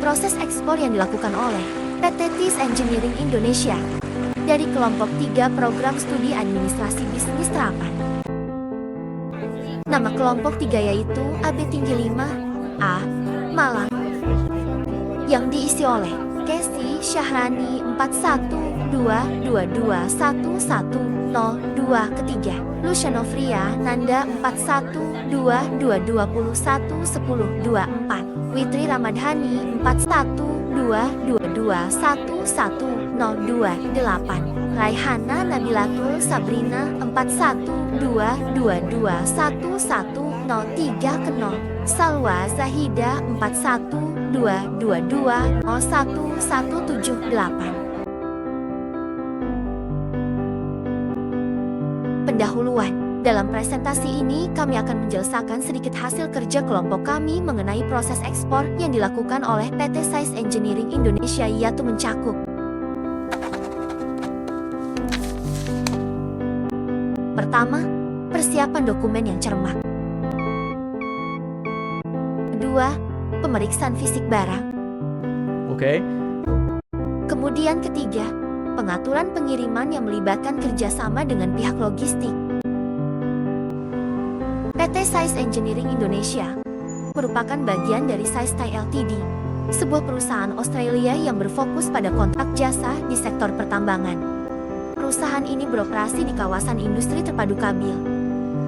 proses ekspor yang dilakukan oleh PT TIS Engineering Indonesia dari kelompok 3 Program Studi Administrasi Bisnis Terapan. Nama kelompok 3 yaitu AB Tinggi 5A, Malang, yang diisi oleh Kesi Syahrani 4122211002 ketiga, Lucianofria Nanda 4122211024, Witri Ramadhani 4122211028, Raihana Nabilatul Sabrina 4122211030, Salwa Zahida 4122211178. Pendahuluan. Dalam presentasi ini, kami akan menjelaskan sedikit hasil kerja kelompok kami mengenai proses ekspor yang dilakukan oleh PT TIS Engineering Indonesia, yaitu mencakup: pertama, persiapan dokumen yang cermat. Kedua, pemeriksaan fisik barang. Oke. Kemudian ketiga, pengaturan pengiriman yang melibatkan kerjasama dengan pihak logistik. PT TIS Engineering Indonesia merupakan bagian dari TIS Ltd, sebuah perusahaan Australia yang berfokus pada kontrak jasa di sektor pertambangan. Perusahaan ini beroperasi di kawasan industri terpadu Kabil,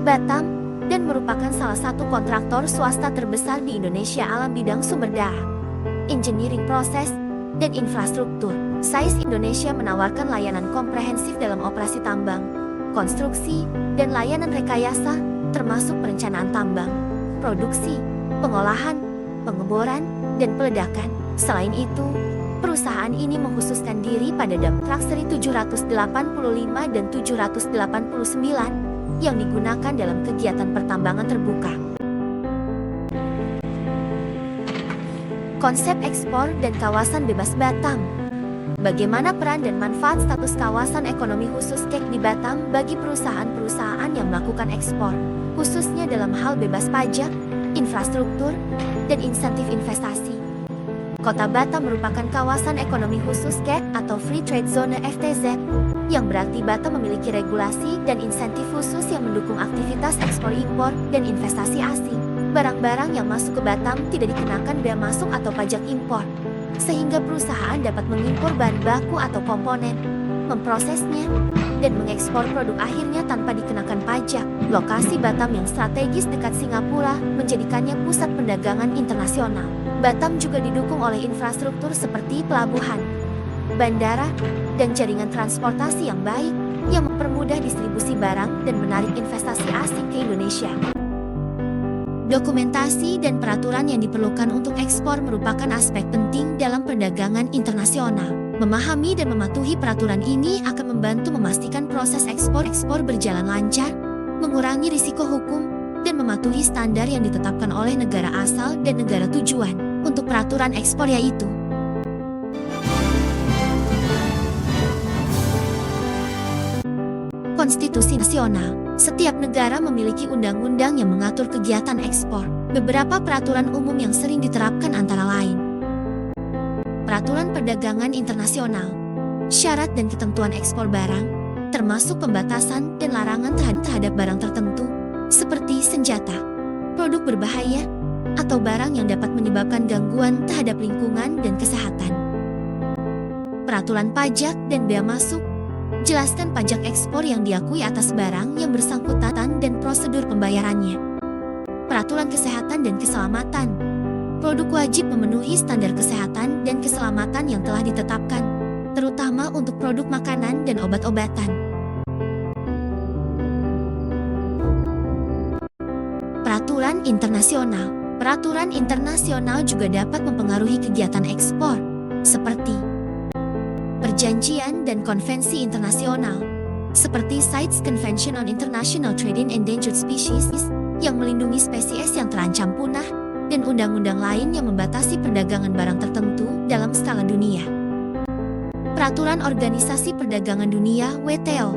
Batam, dan merupakan salah satu kontraktor swasta terbesar di Indonesia dalam bidang sumber daya, engineering proses, dan infrastruktur. TIS Indonesia menawarkan layanan komprehensif dalam operasi tambang, konstruksi, dan layanan rekayasa, termasuk perencanaan tambang, produksi, pengolahan, pengeboran, dan peledakan. Selain itu, perusahaan ini mengkhususkan diri pada dump truck seri 785 dan 789 yang digunakan dalam kegiatan pertambangan terbuka. Konsep ekspor dan kawasan bebas Batam. Bagaimana peran dan manfaat status kawasan ekonomi khusus KEK di Batam bagi perusahaan-perusahaan yang melakukan ekspor, khususnya dalam hal bebas pajak, infrastruktur, dan insentif investasi. Kota Batam merupakan kawasan ekonomi khusus KEK atau Free Trade Zone FTZ, yang berarti Batam memiliki regulasi dan insentif khusus yang mendukung aktivitas ekspor-impor dan investasi asing. Barang-barang yang masuk ke Batam tidak dikenakan bea masuk atau pajak impor, sehingga perusahaan dapat mengimpor bahan baku atau komponen, memprosesnya, dan mengekspor produk akhirnya tanpa dikenakan pajak. Lokasi Batam yang strategis dekat Singapura menjadikannya pusat perdagangan internasional. Batam juga didukung oleh infrastruktur seperti pelabuhan, bandara, dan jaringan transportasi yang baik yang mempermudah distribusi barang dan menarik investasi asing ke Indonesia. Dokumentasi dan peraturan yang diperlukan untuk ekspor merupakan aspek penting dalam perdagangan internasional. Memahami dan mematuhi peraturan ini akan membantu memastikan proses ekspor berjalan lancar, mengurangi risiko hukum, dan mematuhi standar yang ditetapkan oleh negara asal dan negara tujuan untuk peraturan ekspor, yaitu Konstitusi Nasional. Setiap negara memiliki undang-undang yang mengatur kegiatan ekspor. Beberapa peraturan umum yang sering diterapkan antara lain: Peraturan Perdagangan Internasional, syarat dan ketentuan ekspor barang, termasuk pembatasan dan larangan terhadap barang tertentu, seperti senjata, produk berbahaya, atau barang yang dapat menyebabkan gangguan terhadap lingkungan dan kesehatan. Peraturan Pajak dan Bea Masuk, jelaskan pajak ekspor yang diakui atas barang yang bersangkutan dan prosedur pembayarannya. Peraturan Kesehatan dan Keselamatan, produk wajib memenuhi standar kesehatan dan keselamatan yang telah ditetapkan, terutama untuk produk makanan dan obat-obatan. Peraturan internasional. Peraturan internasional juga dapat mempengaruhi kegiatan ekspor, seperti perjanjian dan konvensi internasional, seperti CITES Convention on International Trade in Endangered Species, yang melindungi spesies yang terancam punah, dan undang-undang lain yang membatasi perdagangan barang tertentu dalam skala dunia. Peraturan Organisasi Perdagangan Dunia (WTO).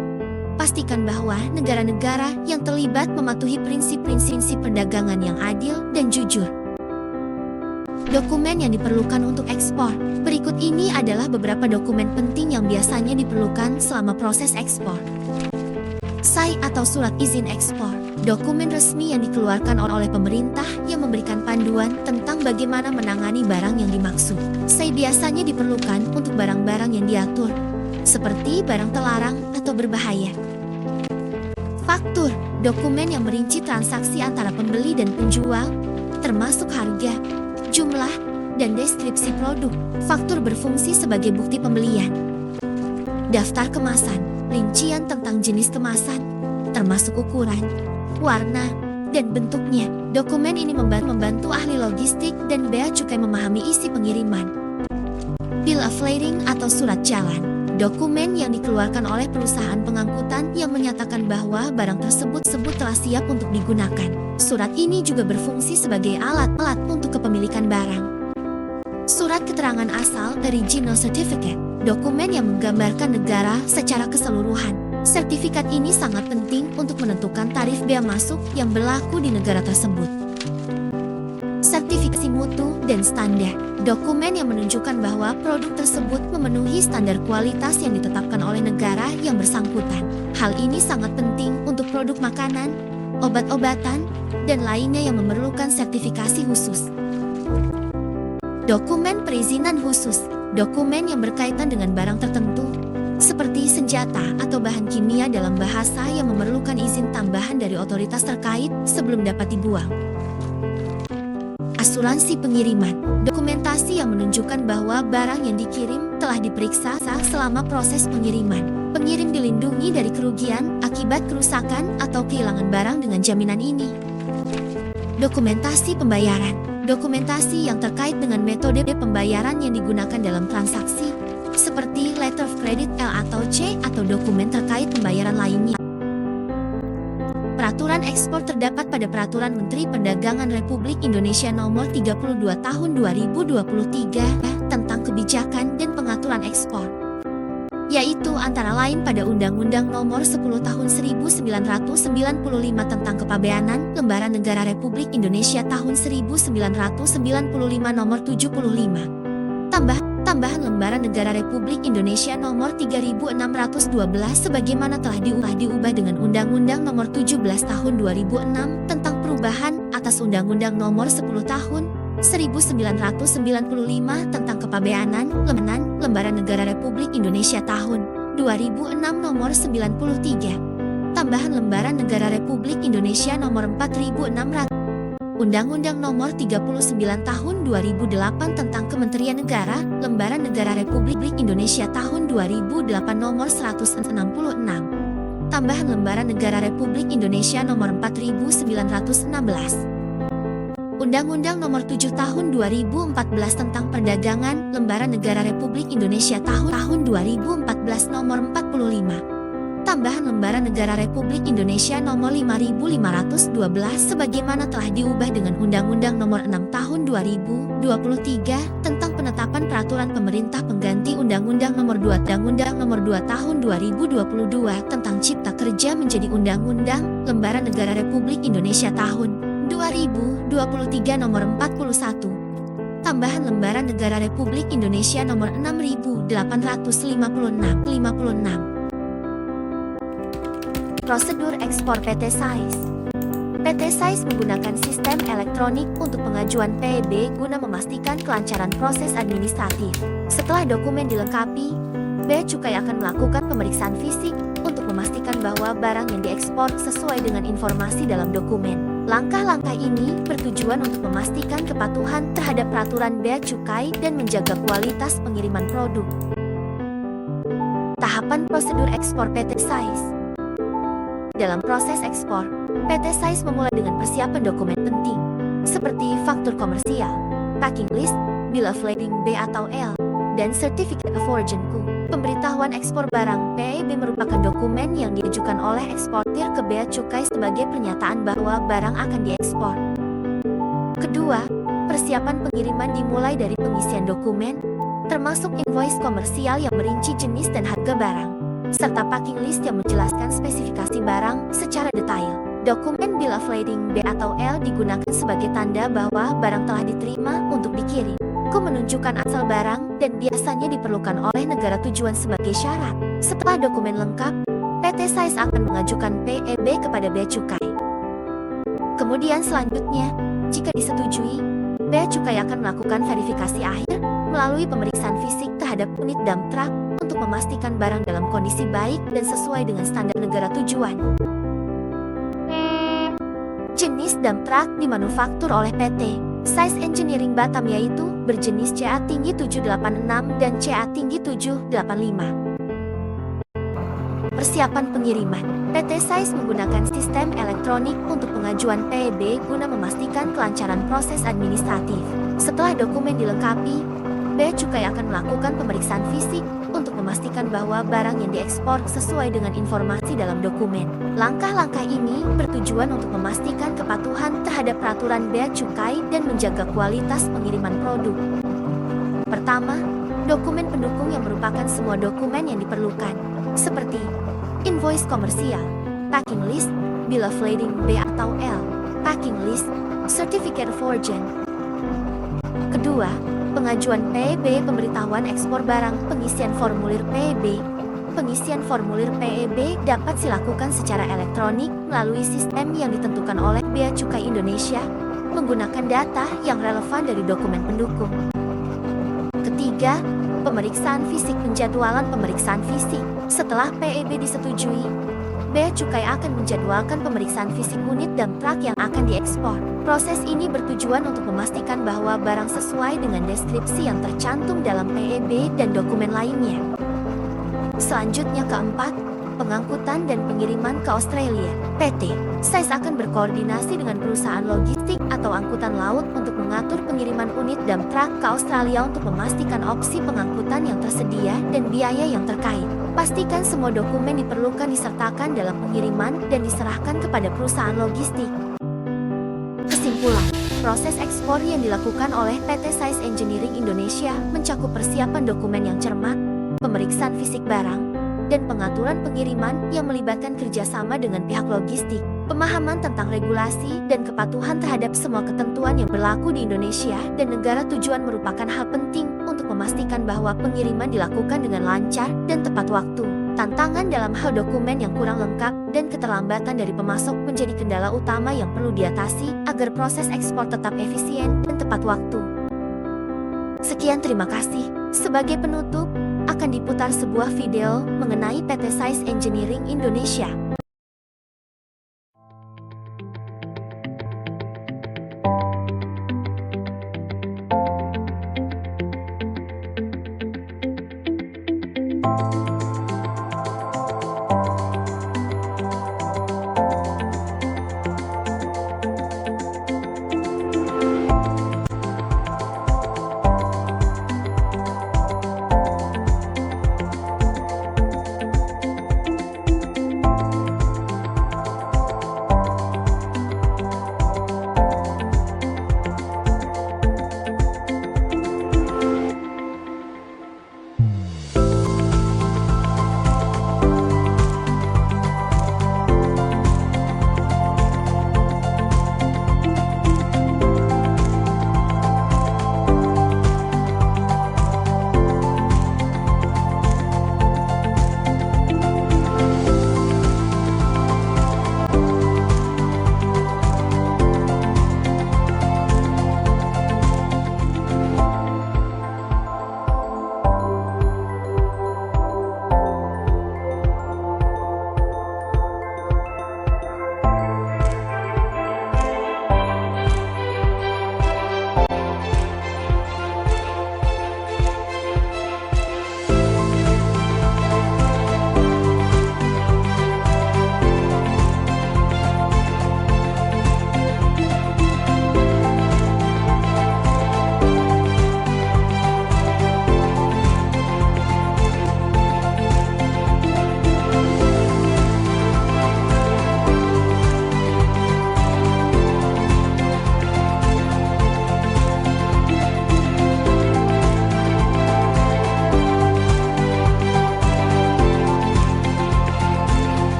Pastikan bahwa negara-negara yang terlibat mematuhi prinsip-prinsip perdagangan yang adil dan jujur. Dokumen yang diperlukan untuk ekspor. Berikut ini adalah beberapa dokumen penting yang biasanya diperlukan selama proses ekspor. SIA atau Surat Izin Ekspor, dokumen resmi yang dikeluarkan oleh pemerintah yang memberikan panduan tentang bagaimana menangani barang yang dimaksud. SIA biasanya diperlukan untuk barang-barang yang diatur, seperti barang terlarang atau berbahaya. Faktur, dokumen yang merinci transaksi antara pembeli dan penjual, termasuk harga, jumlah, dan deskripsi produk. Faktur berfungsi sebagai bukti pembelian. Daftar kemasan, rincian tentang jenis kemasan, termasuk ukuran, warna, dan bentuknya. Dokumen ini membantu ahli logistik dan bea cukai memahami isi pengiriman. Bill of Lading atau surat jalan, dokumen yang dikeluarkan oleh perusahaan pengangkutan yang menyatakan bahwa barang tersebut telah siap untuk digunakan. Surat ini juga berfungsi sebagai alat untuk kepemilikan barang. Surat keterangan asal original certificate, dokumen yang menggambarkan negara secara keseluruhan. Sertifikat ini sangat penting untuk menentukan tarif bea masuk yang berlaku di negara tersebut. Sertifikasi mutu dan standar, dokumen yang menunjukkan bahwa produk tersebut memenuhi standar kualitas yang ditetapkan oleh negara yang bersangkutan. Hal ini sangat penting untuk produk makanan, obat-obatan, dan lainnya yang memerlukan sertifikasi khusus. Dokumen perizinan khusus, dokumen yang berkaitan dengan barang tertentu, seperti senjata atau bahan kimia dalam bahasa yang memerlukan izin tambahan dari otoritas terkait sebelum dapat dibuang. Asuransi pengiriman, dokumentasi yang menunjukkan bahwa barang yang dikirim telah diperiksa selama proses pengiriman. Pengirim dilindungi dari kerugian akibat kerusakan atau kehilangan barang dengan jaminan ini. Dokumentasi pembayaran, dokumentasi yang terkait dengan metode pembayaran yang digunakan dalam transaksi, seperti letter of credit L atau C atau dokumen terkait pembayaran lainnya. Peraturan ekspor terdapat pada Peraturan Menteri Perdagangan Republik Indonesia Nomor 32 Tahun 2023 tentang kebijakan dan pengaturan ekspor, yaitu antara lain pada Undang-Undang Nomor 10 Tahun 1995 tentang Kepabeanan Lembaran Negara Republik Indonesia Tahun 1995 Nomor 75. Tambahan Lembaran Negara Republik Indonesia Nomor 3612 sebagaimana telah diubah dengan Undang-Undang Nomor 17 Tahun 2006 tentang perubahan atas Undang-Undang Nomor 10 Tahun 1995 tentang Kepabeanan Lembaran Negara Republik Indonesia Tahun 2006 Nomor 93. Tambahan Lembaran Negara Republik Indonesia Nomor 4600. Undang-Undang Nomor 39 Tahun 2008 tentang Kementerian Negara, Lembaran Negara Republik Indonesia Tahun 2008 Nomor 166. Tambahan Lembaran Negara Republik Indonesia Nomor 4916. Undang-Undang Nomor 7 Tahun 2014 tentang Perdagangan, Lembaran Negara Republik Indonesia Tahun 2014 Nomor 45. Tambahan Lembaran Negara Republik Indonesia Nomor 5512 sebagaimana telah diubah dengan Undang-Undang Nomor 6 Tahun 2023 tentang penetapan peraturan pemerintah pengganti Undang-Undang Nomor 2 Tahun 2022 tentang Cipta Kerja menjadi Undang-Undang Lembaran Negara Republik Indonesia Tahun 2023 Nomor 41. Tambahan Lembaran Negara Republik Indonesia Nomor 6856. Prosedur ekspor PT SIA. PT SIA menggunakan sistem elektronik untuk pengajuan PEB guna memastikan kelancaran proses administratif. Setelah dokumen dilengkapi, Bea Cukai akan melakukan pemeriksaan fisik untuk memastikan bahwa barang yang diekspor sesuai dengan informasi dalam dokumen. Langkah-langkah ini bertujuan untuk memastikan kepatuhan terhadap peraturan Bea Cukai dan menjaga kualitas pengiriman produk. Tahapan prosedur ekspor PT SIA. Dalam proses ekspor, PT SIA memulai dengan persiapan dokumen penting, seperti faktur komersial, packing list, bill of lading B atau L, dan certificate of origin Q. Pemberitahuan ekspor barang PEB merupakan dokumen yang diajukan oleh eksportir ke Bea Cukai sebagai pernyataan bahwa barang akan diekspor. Kedua, persiapan pengiriman dimulai dari pengisian dokumen, termasuk invoice komersial yang merinci jenis dan harga barang, serta packing list yang menjelaskan spesifikasi barang secara detail. Dokumen Bill of Lading B atau L digunakan sebagai tanda bahwa barang telah diterima untuk dikirim. Menunjukkan asal barang dan biasanya diperlukan oleh negara tujuan sebagai syarat. Setelah dokumen lengkap, PT SAIS akan mengajukan PEB kepada Bea Cukai. Kemudian selanjutnya, jika disetujui, Bea Cukai akan melakukan verifikasi akhir melalui pemeriksaan fisik terhadap unit dump truck untuk memastikan barang dalam kondisi baik dan sesuai dengan standar negara tujuan. Jenis dump truck dimanufaktur oleh PT SAIS Engineering Batam yaitu berjenis CA tinggi 786 dan CA tinggi 785. Persiapan pengiriman. PT SAIS menggunakan sistem elektronik untuk pengajuan PEB guna memastikan kelancaran proses administratif. Setelah dokumen dilengkapi, Bea Cukai akan melakukan pemeriksaan fisik untuk memastikan bahwa barang yang diekspor sesuai dengan informasi dalam dokumen. Langkah-langkah ini bertujuan untuk memastikan kepatuhan terhadap peraturan Bea Cukai dan menjaga kualitas pengiriman produk. Pertama, dokumen pendukung yang merupakan semua dokumen yang diperlukan, seperti invoice komersial, packing list, bill of lading B atau L, packing list, certificate of origin. Kedua, pengajuan PEB pemberitahuan ekspor barang, pengisian formulir PEB. Pengisian formulir PEB dapat dilakukan secara elektronik melalui sistem yang ditentukan oleh Bea Cukai Indonesia, menggunakan data yang relevan dari dokumen pendukung. Ketiga, pemeriksaan fisik penjadwalan pemeriksaan fisik. Setelah PEB disetujui, Bea Cukai akan menjadwalkan pemeriksaan fisik unit dump truck yang akan diekspor. Proses ini bertujuan untuk memastikan bahwa barang sesuai dengan deskripsi yang tercantum dalam PEB dan dokumen lainnya. Selanjutnya keempat, pengangkutan dan pengiriman ke Australia. PT SAIS akan berkoordinasi dengan perusahaan logistik atau angkutan laut untuk mengatur pengiriman unit dump truck ke Australia untuk memastikan opsi pengangkutan yang tersedia dan biaya yang terkait. Pastikan semua dokumen diperlukan disertakan dalam pengiriman dan diserahkan kepada perusahaan logistik. Kesimpulan, proses ekspor yang dilakukan oleh PT SAIS Engineering Indonesia mencakup persiapan dokumen yang cermat, pemeriksaan fisik barang, dan pengaturan pengiriman yang melibatkan kerjasama dengan pihak logistik. Pemahaman tentang regulasi dan kepatuhan terhadap semua ketentuan yang berlaku di Indonesia dan negara tujuan merupakan hal penting untuk memastikan bahwa pengiriman dilakukan dengan lancar dan tepat waktu. Tantangan dalam hal dokumen yang kurang lengkap dan keterlambatan dari pemasok menjadi kendala utama yang perlu diatasi agar proses ekspor tetap efisien dan tepat waktu. Sekian, terima kasih. Sebagai penutup, akan diputar sebuah video mengenai PT SAIS Engineering Indonesia.